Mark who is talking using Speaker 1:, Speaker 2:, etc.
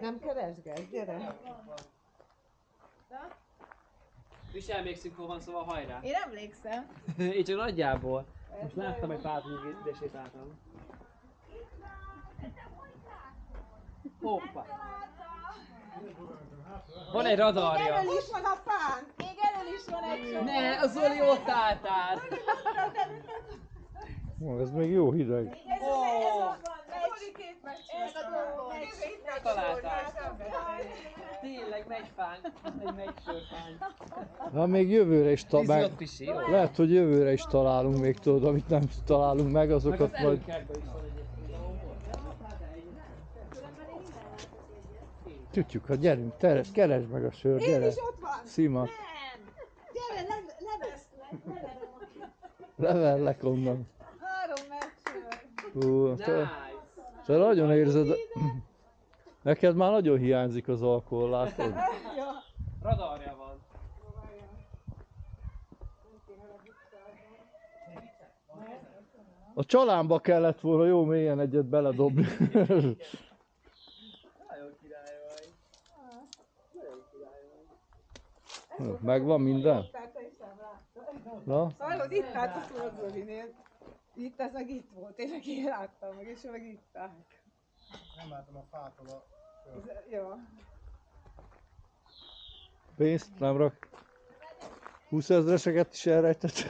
Speaker 1: Nem keresgess, gyere.
Speaker 2: Mi sem emlékszünk, hol van, szóval hajrá.
Speaker 3: Én emlékszem.
Speaker 2: Én csak nagyjából. Most láttam egy pár hogy ide sétáltam. Hoppá. Van egy radarja.
Speaker 1: Elől is van a fán.
Speaker 3: Még elől is van egy sor.
Speaker 2: Ne, az Zoli ott álltál.
Speaker 4: Ez még jó hideg.
Speaker 3: Ez a dolog.
Speaker 2: Találtál. Tényleg megy fánk. Megy sörfánk.
Speaker 4: Na még jövőre is
Speaker 2: Izzott pisi, jó?
Speaker 4: lehet, hogy jövőre is találunk még, tudod, amit nem találunk meg,
Speaker 2: Meg az
Speaker 4: azokat majd...
Speaker 2: előkertben is van egyébként.
Speaker 4: Tudjuk, hát gyerünk, keresd meg a sört,
Speaker 1: Én
Speaker 4: gyere.
Speaker 1: is ott van.
Speaker 4: Szima,
Speaker 1: Gyere, leveszlek.
Speaker 4: levellek onnan.
Speaker 1: 3 meccsről.
Speaker 4: Hú,
Speaker 2: Nice.
Speaker 4: te nagyon érzed, neked már nagyon hiányzik az alkohol, látod?
Speaker 1: Ja.
Speaker 2: Radarja van.
Speaker 4: A csalánba kellett volna jó mélyen egyet beledobni.
Speaker 2: Nagyon király vagy. Nagyon király vagy.
Speaker 4: Megvan minden?
Speaker 1: Tehát te is nem láttad.
Speaker 4: Na?
Speaker 1: Hallod, itt állt a Szorzolinél. Itt, ez meg itt volt. Én meg én láttam meg, és ő meg itt állt.
Speaker 5: Nem látom a fától a...
Speaker 1: Jó.
Speaker 4: Pénzt nem rak. 20 000-eseket is elrejtett.